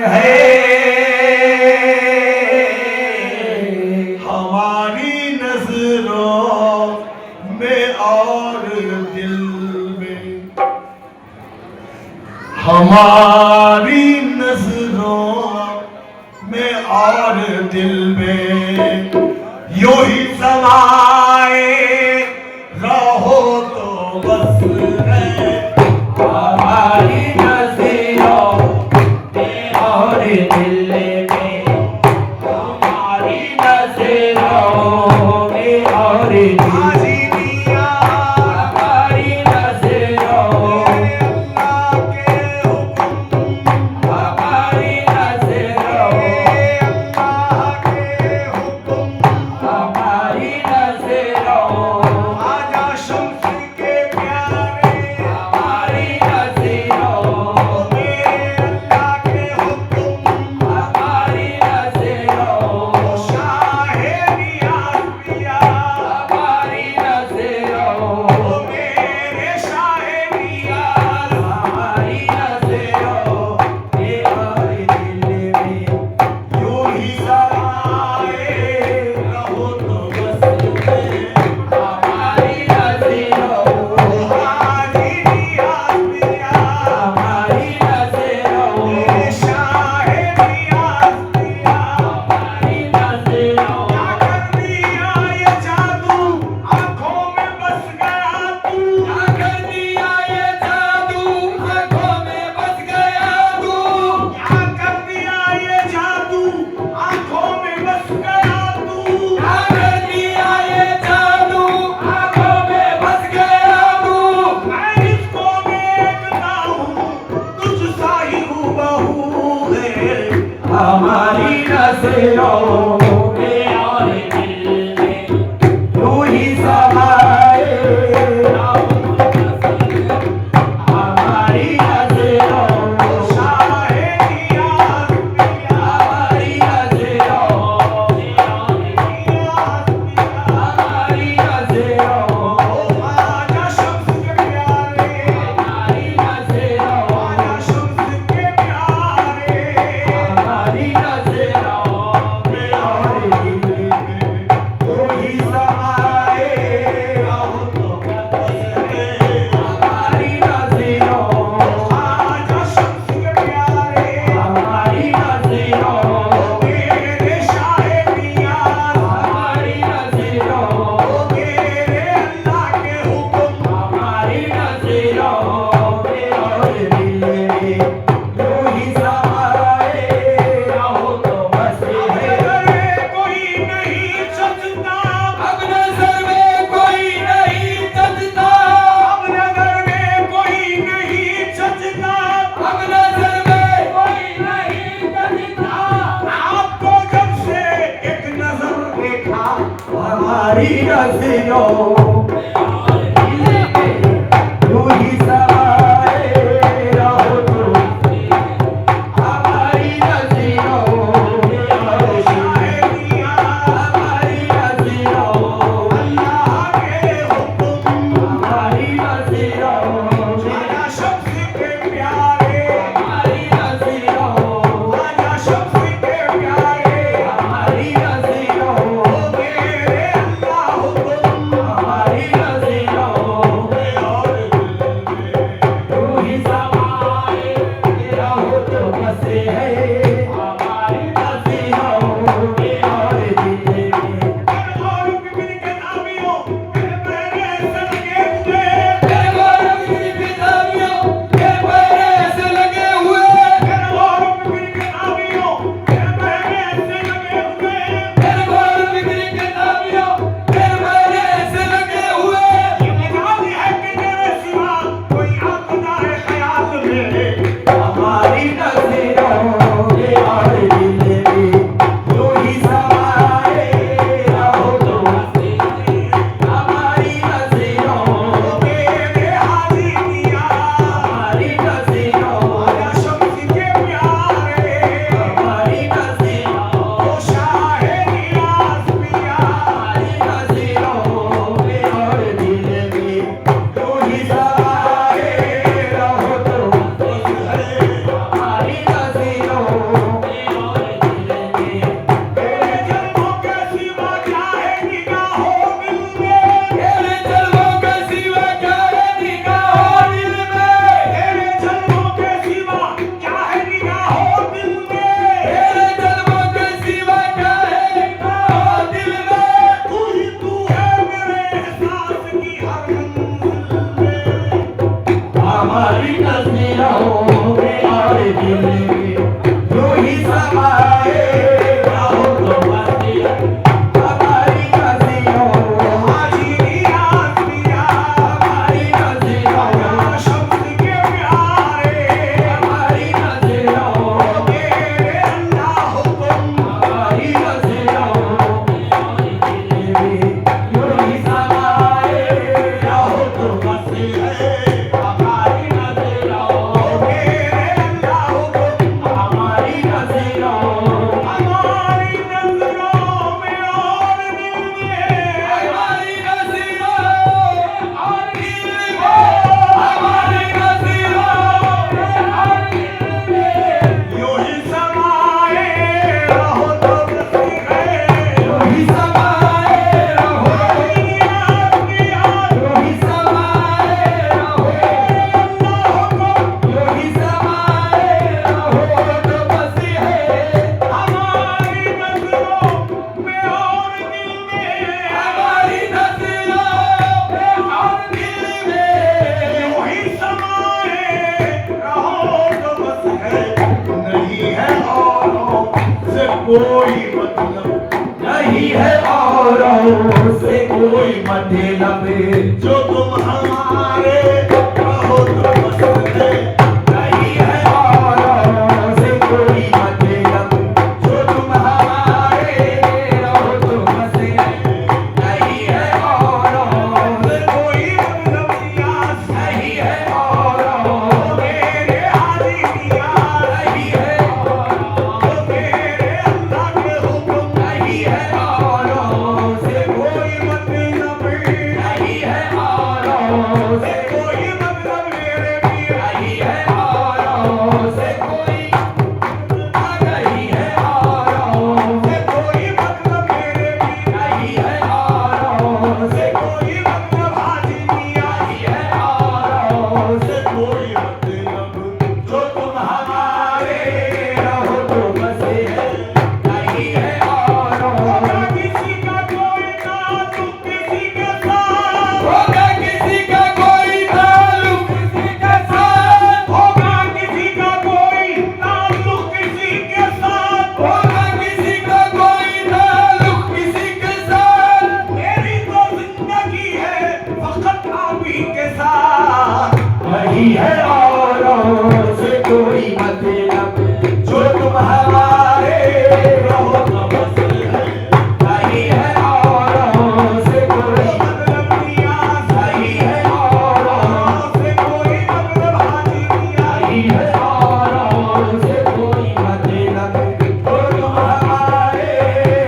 है हमारी नजरों में और दिल में, हमारी नजरों में और दिल में, यूं ही समाए रहो तो बस है हमारी नज़रों में और दिल में, हमारी नज़रों में और दिल में, हाजी मियां हमारी नज़रों अल्लाह के हुक्म, हमारी नज़रों अल्लाह के हुक्म, हमारी नज़रों आजा शम्स के प्यारे, हमारी नज़रों मेरे अल्लाह के हुक्म, हमारी नज़रों शाहे नियाज़ पिया, हमारी नज़रों मेरे शाहे नियाज़, हमारी नज़रों में और दिल में, यूं ही समाए रहो तो बस है हमारी नज़रों हाजी नियाज़ पिया, हमारी नज़रों मेरे शाहे नियाज़ पिया, हमारी नज़रों क्या कर दिया ये जादू आंखों में बस गया तू, क्या कर दिया ये जादू आँखों में बस गया तू, क्या कर दिया ये जादू आंखों में बस गया तू, क्या कर दिया ये जादू आँखों में बस गया तू, मैं इसको देखता हूँ तुझ सा ही हूबहू है हमारी नज़रों में और दिल में, यूं ही समाए रहो हमारी नज़रों शाहे नियाज़ पिया, हमारी नज़रों नियाज़ पिया, हमारी नज़रों आजा शम्स के प्यारे, हमारी नज़रों आजा शम्स के प्यारे, हमारी नज़रों में और दिल में, तू ही समाए रहो तो बस है हमारी नज़रों आजा शम्स के प्यारे, हमारी नज़रों मेरे शाहे नियाज़, हमारी नज़रों मेरे अल्लाह के हुक्म, हमारी नज़रों में और दिल में, यूं ही समाए रहो तो बस है नज़र में कोई नहीं चलता, अब नज़र में कोई नहीं जचता, अब नज़र में कोई नहीं चलता, अब नज़र में कोई नहीं जचता, आपको जब से एक नजर देखा हमारी नज़रों में और दिल में, यूं ही समाए रहो तो हमारी नज़रों में और दिल शाहे में, नियाज़, हमारी नज़रों अल्लाह के हुक्म, हमारी नज़रों में, आजा शम्स के प्यारे, हमारी नज़रों आजा शम्स के प्यारे, हमारी नज़रों मेरे अल्लाह हुक्म, हमारी नज़रों में और दिल में, यूं ही समाए रहो तो बस है हमारी नज़रों में और दिल में, और बिबिन के नामियों मेरे पैरे से लगे हुए, मेरे गौरव की किताबियों के पैरे से लगे हुए, और बिबिन के नामियों मेरे पैरे से लगे हुए, मेरे गौरव की किताबियों के पैरे से लगे हुए, ये निकाल है कि तेरे सिवा कोई आता है ख्याल में, हमारी नज़रों कोई मतलब नहीं है औरों से कोई मतलब, जो तुम हमारे रहो तो बस है। नहीं है औरों से कोई मतलब, जो तुम हमारे रहो तो बस है। नहीं है औरों से कोई मतलब नियाज़ नहीं है औरों, मेरे हाजी नियाज़ नहीं है औरों, मेरे अल्लाह के हुक्म नहीं है औरों से कोई मतलब नहीं है औरों से कोई मतलब मेरे पीर नहीं है औरों से कोई नहीं है औरों से कोई मतलब मेरे पीर नहीं है औरों से कोई मतलब हाजी नियाज़ नहीं है औरों से कोई मतलब जो तुम हमारे रहो तो बस है। नहीं है औरों, होगा किसी का कोई ताल्लुक किसी के साथ होगा किसी का कोई ताल्लुक किसी के साथ, होगा किसी का कोई ताल्लुक किसी के साथ होगा किसी का कोई ताल्लुक किसी के साथ। मेरी तो जिंदगी है फकत आप ही के साथ नहीं है औरों से कोई मतलब, जो तुम हमारे रहो तो बस है। नहीं है औरों से कोई मतलब नियाज़ नहीं है औरों, से कोई मतलब हाजी नियाज़ नहीं है औरों से कोई मतलब, जो तुम हमारे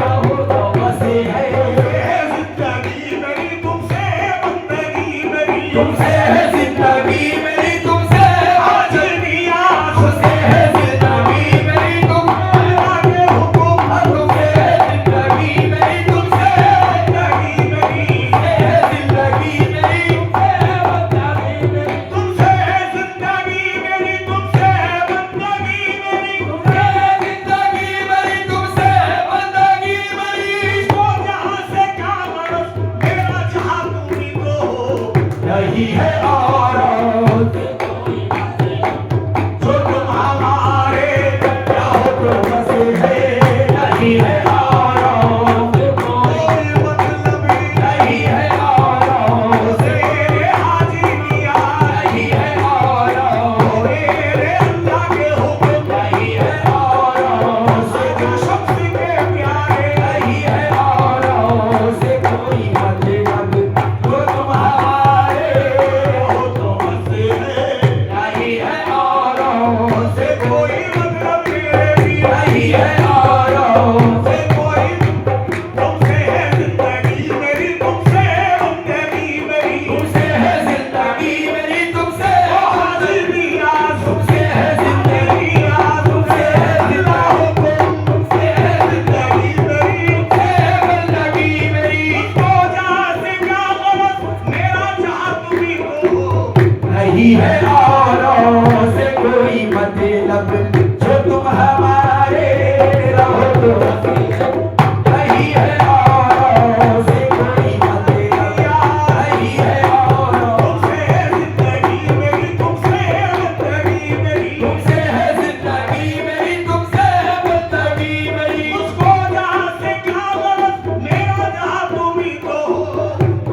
रहो तो बस है। ये जिंदगी मेरी तुमसे बंदगी मेरी तुमसे है जिंदगी मेरी, तुमसे हाजी नियाज़ तुमसे है जिंदगी मेरी, तुमसे अल्लाह के हुक्म तुमसे है जिंदगी मेरी, तुमसे जिंदगी मेरी है जिंदगी मेरी, तुमसे जिंदगी मेरी तुमसे बंदगी मेरी जिंदगी मेरी तुमसे बंदगी मेरी। तो जहाँ से क्या मरस मेरा जहाँ तुम ही तो हो नहीं है औरों से कोई जो तुम हमारे रहो तो बस है। नहीं है औरों से कोई कोई मतलब नहीं है औरों से मेरे हाजी नियाज़ नहीं है औरों, मेरे अल्लाह के हुक्म नहीं है औरों से जो शख्स के प्यारे नहीं है औरों से कोई मतलब, जो तुम हमारे हो तो बस है नहीं है औरों से कोई मतलब मेरे भी नहीं है औरों से कोई तुमसे है जिंदगी मेरी तुमसे बंदगी मेरी तुमसे है जिंदगी मेरी, तुमसे हाजी नियाज़ तुमसे है जिंदगी नियाज़ तुमसे है अल्लाह हुक्म तुमसे है जिंदगी मेरी बंदगी मेरी। तो जहाँ से क्या गलत मेरा जहाँ तुम ही तो हो नहीं है औरों से कोई मतलब, जो तुम हमारे रहो तो बस है। नहीं है औरों से कोई मतलब, नहीं है औरों, तुमसे है जिंदगी मेरी तुमसे बंदगी मेरी तुमसे है जिंदगी मेरी, तुमसे बंदगी मेरी। उसको जहाँ से क्या गलत मेरा जहाँ तुम ही तो हो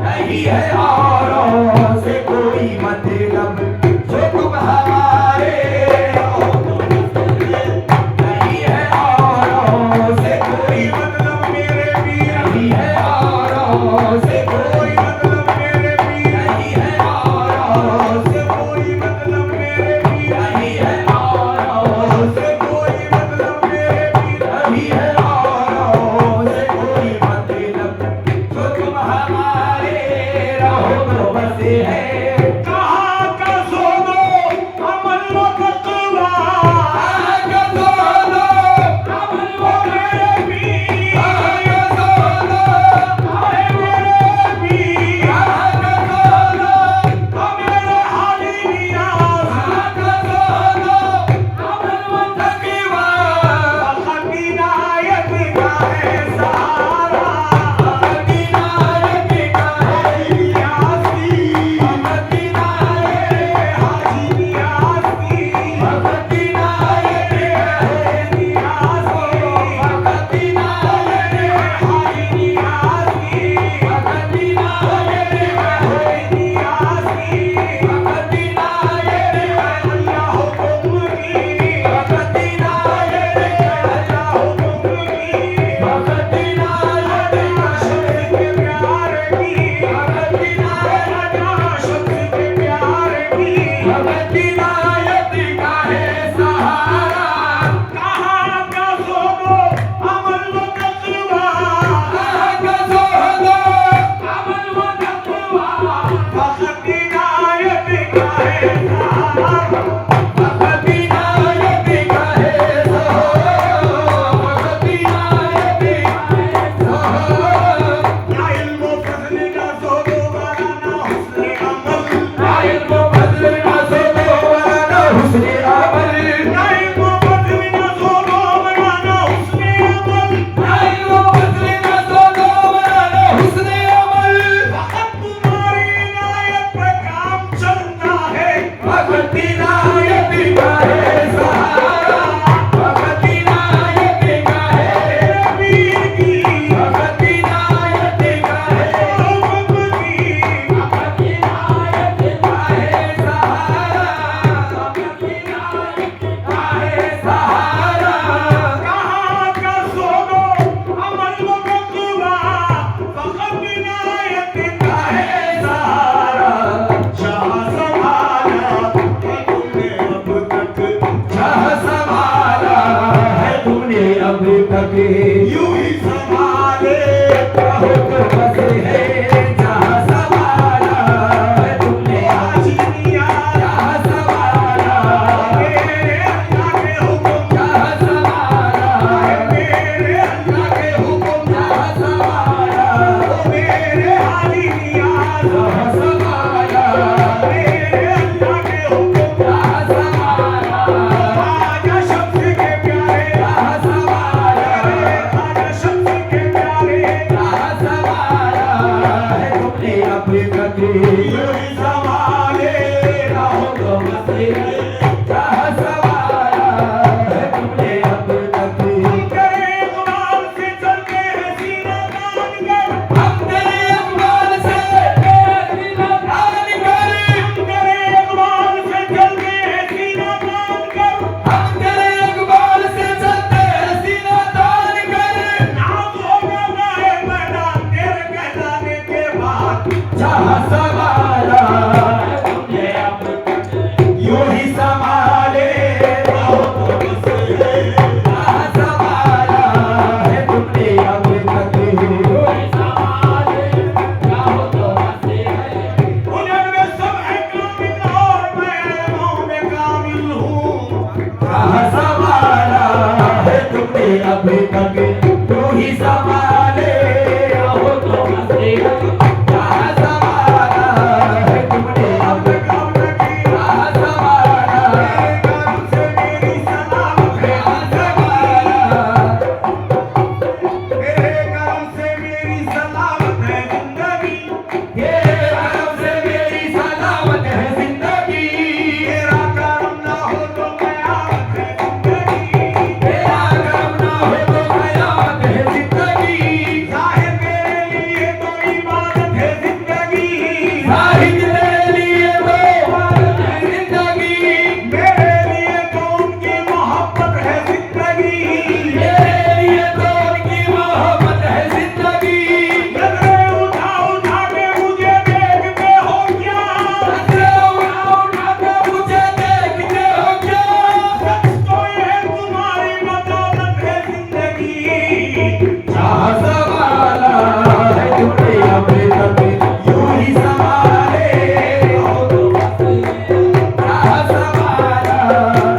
नहीं है औरों से कोई मतलब, जो तुम हमारे रहो तो बस है। नहीं है औरों से कोई मतलब मेरे पीर नहीं है औरों से कोई मतलब मेरे पीर नहीं है औरों से कोई मतलब मेरे पीर नहीं है औरों से कोई मतलब मेरे पीर नहीं है औरों से कोई मतलब, जो तुम हमारे रहो तो बस है। कहाँ का सोनो अमल व तकवा आगा सोनो अमल ओ वो मेरे पीर आगा सोनो आए मेरे पीर आगा सोनो ओ मेरे हाजी नियाज़ आगा सोनो अमल वो तकवा इनायत का है सहारा मदीना के का है नियाज़ी मदीना हाजी नियाज़ी मदीना के है नियाज़ी अब तक यूं ही संभाले रहो तो बसे है जहाँ संभाला है तुमने आज दुनिया जहाँ संभाला मेरे अल्लाह के हुक्म जहाँ संभाला मेरे अल्लाह के हुक्म जहाँ संभाला मेरे हाजी नियाज जहाँ संभाला मेरे अल्लाह के हुक्म जहाँ संभाला आजा शब्द के प्यारे जहाँ संभाला आजा शब्द के प्यारे जहाँ संभाला है तुमने अब तक यूं ही संभाले रहो तो बसे है जहाँ संभाला है तुमने अब तक तेरे इकबाल से चलते हैं सीना तान कर हम तेरे अकबाल से तेरा सीना तान कर तेरे इकबाल से चलते हैं सीना तान कर हम तेरे अकबाल से चलते हैं सीना तान कर नाम होगा गाए मैदान तेरे कहलाने के बाद जहाँ संभाला है तुमने अब तक यूं ही संभाले रहो तो बस है जहाँ संभाला है तुमने अब तक संभाले रहो तो बसे है हुनर में सब है कामिल और मैं इल्मों में कामिल हूँ जहाँ संभाला है तुमने अब तक तू ही संभाले रहो तो बसे है जहाँ संभाला है तुमने अब तक जहाँ संभाला तेरे करम से मेरी सलामत है जहाँ संभाला तेरे करम से मेरी सलामत है जिंदगी तेरे करम से मेरी सलामत है जिंदगी तेरा करम ना हो तो कयामत है जिंदगी तेरा करम ना हो तो कयामत है जिंदगी जाहिर मेरे लिए तो इबादत है जिंदगी साहिद तेरे लिए तो इबादत है जिंदगी मेरे लिए तो उनकी मोहब्बत है जिंदगी मेरे लिए तो उनकी मोहब्बत है जिंदगी नजरें उठा उठा के मुझे देखते हो क्या नजरें उठा उठा के मुझे देखते हो क्या सच तो ये तुम्हारी बदौलत है जिंदगी जहाँ संभाला है तुमने अब तक यूं ही संभाले रहो तो बसे जहाँ संभाला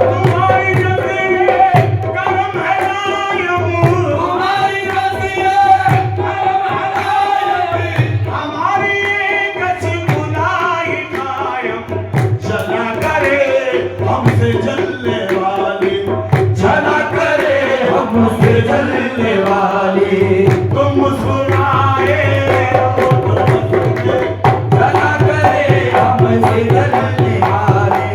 तुम्हारी नजरें करम है लायम तुम्हारी रज़ियत करम हलायत हमारी एक अच्छी खुदाई कायम चला करे हमसे जलने वाली चला करे हमसे जलने वाली तुम मुस्कुराए रहो तो बस है। चला करे हमसे जलने वाली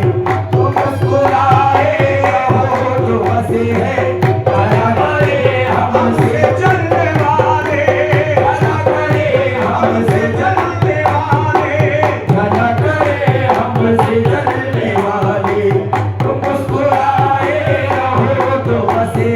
तुम मुस्कुराए रहो तो बसे है चला करे हमसे चलने वाले चला करे हमसे चलने वाले चला करे हमसे जलने वाली तुम मुस्कुराए रहो तो बसे